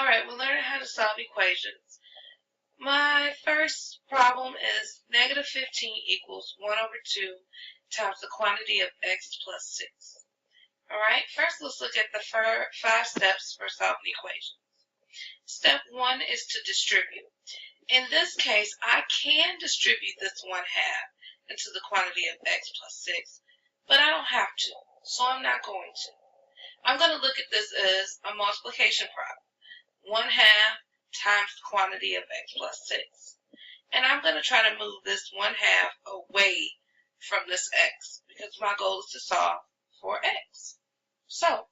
Alright, we're learning how to solve equations. My first problem is negative 15 equals 1 over 2 times the quantity of x plus 6. Alright, first let's look at the 5 steps for solving equations. Step 1 is to distribute. In this case, I can distribute this 1/2 into the quantity of x plus 6, but I don't have to, so I'm not going to. I'm going to look at this as a multiplication problem. 1/2 times the quantity of x plus 6. And I'm going to try to move this 1/2 away from this x because my goal is to solve for x. So,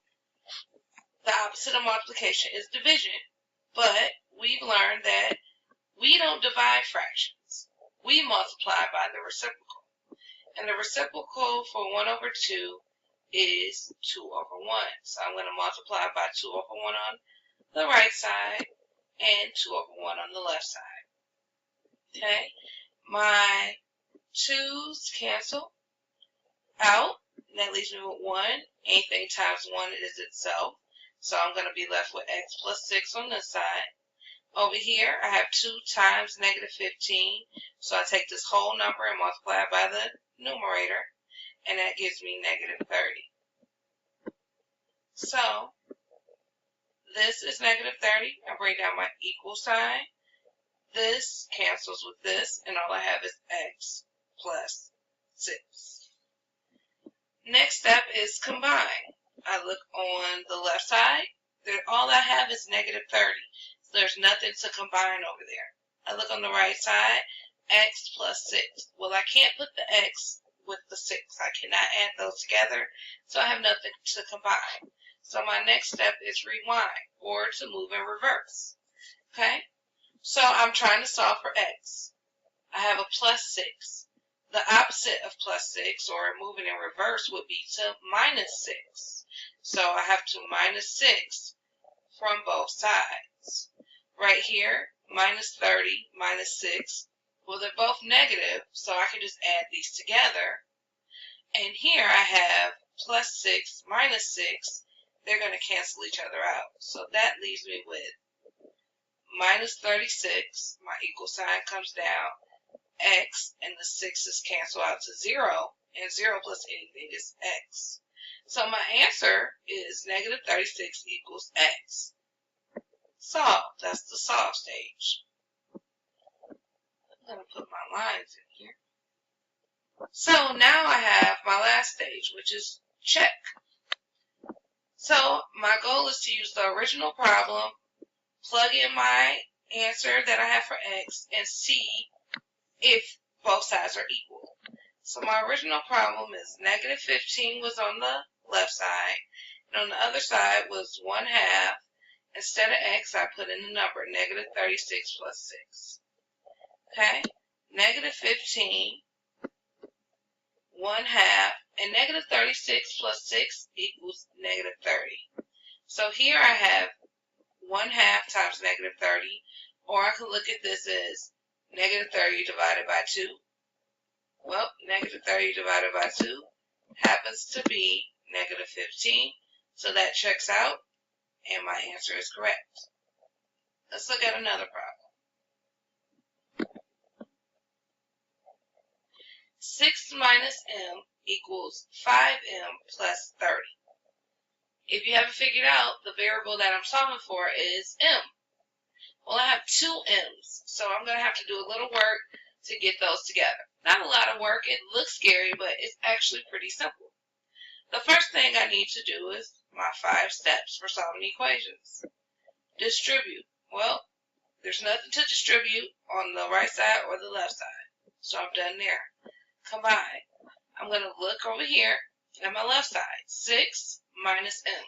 the opposite of multiplication is division, but we've learned that we don't divide fractions. We multiply by the reciprocal. And the reciprocal for 1 over 2 is 2 over 1. So I'm going to multiply by 2 over 1 on the right side and 2 over 1 on the left side. Okay, my 2's cancel out, and that leaves me with 1. Anything times 1 is itself, so I'm going to be left with x plus 6 on this side. Over here, I have 2 times negative 15, so I take this whole number and multiply it by the numerator, and that gives me negative 30. So, this is negative 30. I bring down my equal sign. This cancels with this, and all I have is x plus 6. Next step is combine. I look on the left side. All I have is negative 30. So there's nothing to combine over there. I look on the right side, x plus 6. Well, I can't put the x with the 6. I cannot add those together, so I have nothing to combine. So my next step is rewind, or to move in reverse. Okay? So I'm trying to solve for x. I have a plus 6. The opposite of plus 6, or moving in reverse, would be to minus 6. So I have to minus 6 from both sides. Right here, minus 30, minus 6. Well, they're both negative, so I can just add these together. And here I have plus 6 minus 6. They're going to cancel each other out. So that leaves me with minus 36. My equal sign comes down. X and the 6's cancel out to 0. And 0 plus anything is x. So my answer is negative 36 equals x. Solve. That's the solve stage. I'm going to put my lines in here. So now I have my last stage, which is check. So my goal is to use the original problem, plug in my answer that I have for x, and see if both sides are equal. So my original problem is negative 15 was on the left side, and on the other side was 1/2. Instead of x, I put in the number, negative 36 plus 6. Okay? Negative 15, 1/2, and negative 36 plus 6 equals negative 30. So here I have 1/2 times negative 30, or I could look at this as negative 30 divided by 2. Well, negative 30 divided by 2 happens to be negative 15, so that checks out, and my answer is correct. Let's look at another problem. 6 minus m equals 5m plus 30. If you haven't figured out, the variable that I'm solving for is m. Well, I have 2 m's, so I'm going to have to do a little work to get those together. Not a lot of work. It looks scary, but it's actually pretty simple. The first thing I need to do is my 5 steps for solving equations. Distribute. Well, there's nothing to distribute on the right side or the left side, so I'm done there. Combine. I'm going to look over here at my left side. 6 minus m.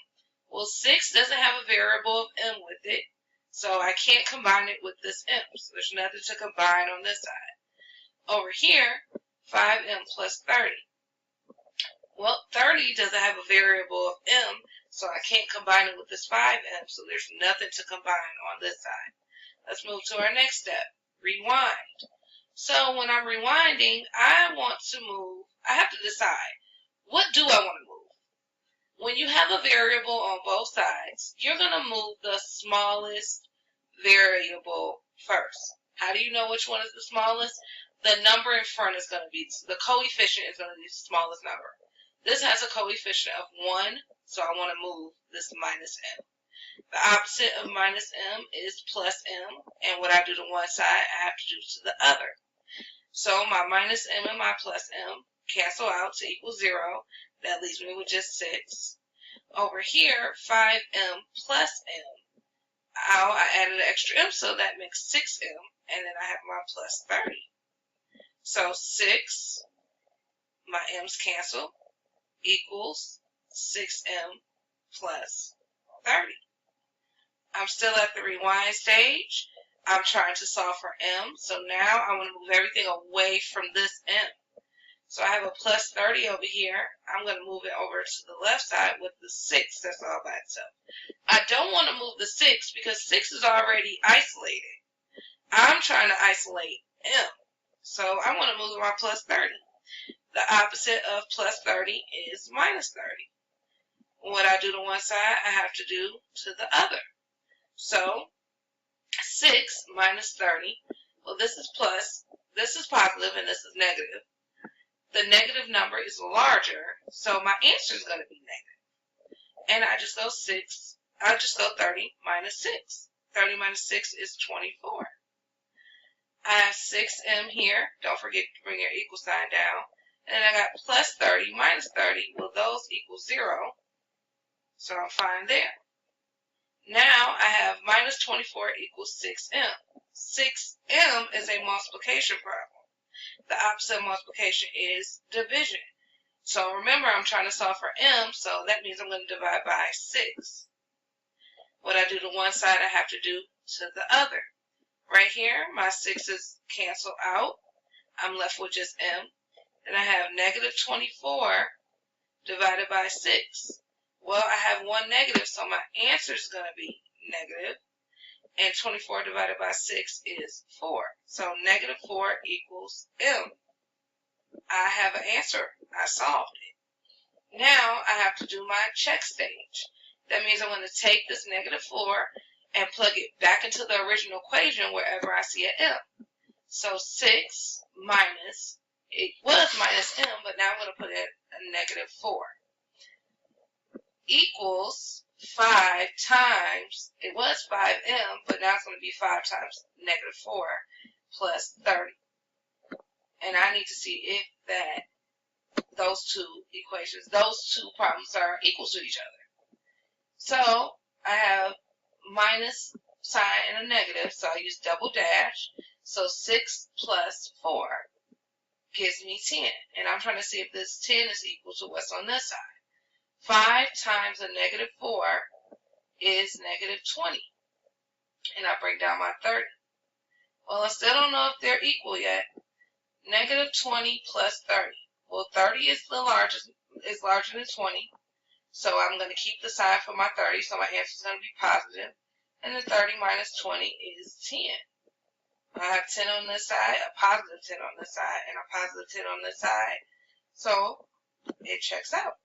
Well, 6 doesn't have a variable of m with it, so I can't combine it with this m. So there's nothing to combine on this side. Over here, 5m plus 30. Well, 30 doesn't have a variable of m, so I can't combine it with this 5m, so there's nothing to combine on this side. Let's move to our next step. Rewind. So when I'm rewinding, I have to decide, what do I want to move? When you have a variable on both sides, you're going to move the smallest variable first. How do you know which one is the smallest? The number in front is going to be, the coefficient is going to be the smallest number. This has a coefficient of 1, so I want to move this minus m. The opposite of minus m is plus m, and what I do to one side, I have to do to the other. So my minus m and my plus m cancel out to equal 0. That leaves me with just 6. Over here, 5m plus m. I added an extra m, so that makes 6m, and then I have my plus 30. So 6, my m's cancel, equals 6m plus 30. I'm still at the rewind stage. I'm trying to solve for m, so now I want to move everything away from this m. So I have a plus 30 over here. I'm going to move it over to the left side with the 6 that's all by itself. I don't want to move the 6 because 6 is already isolated. I'm trying to isolate m. So I want to move my plus 30. The opposite of plus 30 is minus 30. What I do to one side, I have to do to the other. So 6 minus 30, well, this is plus, this is positive, and this is negative. The negative number is larger, so my answer is going to be negative. And I just go 30 minus 6. 30 minus 6 is 24. I have 6m here. Don't forget to bring your equal sign down. And I got plus 30 minus 30. Well, those equal 0. So I'm fine there. Now I have minus 24 equals 6m. 6m is a multiplication problem. The opposite of multiplication is division. So remember, I'm trying to solve for m, so that means I'm going to divide by 6. What I do to one side, I have to do to the other. Right here, my 6's cancel out. I'm left with just m. Then I have negative 24 divided by 6. Well, I have one negative, so my answer is going to be negative. And 24 divided by 6 is 4. So negative 4 equals m. I have an answer. I solved it. Now I have to do my check stage. That means I'm going to take this negative 4 and plug it back into the original equation wherever I see an m. So 6 minus, it was minus m, but now I'm going to put in a negative 4. Equals 5 times, it was 5m, but now it's going to be 5 times negative 4 plus 30. And I need to see if those two equations, those two problems are equal to each other. So I have minus sign and a negative, so I use double dash. So 6 plus 4 gives me 10. And I'm trying to see if this 10 is equal to what's on this side. 5 times a negative 4 is negative 20. And I bring down my 30. Well, I still don't know if they're equal yet. Negative 20 plus 30. Well, 30 is larger than 20. So I'm going to keep the sign for my 30. So my answer is going to be positive. And the 30 minus 20 is 10. I have 10 on this side, a positive 10 on this side, and a positive 10 on this side. So it checks out.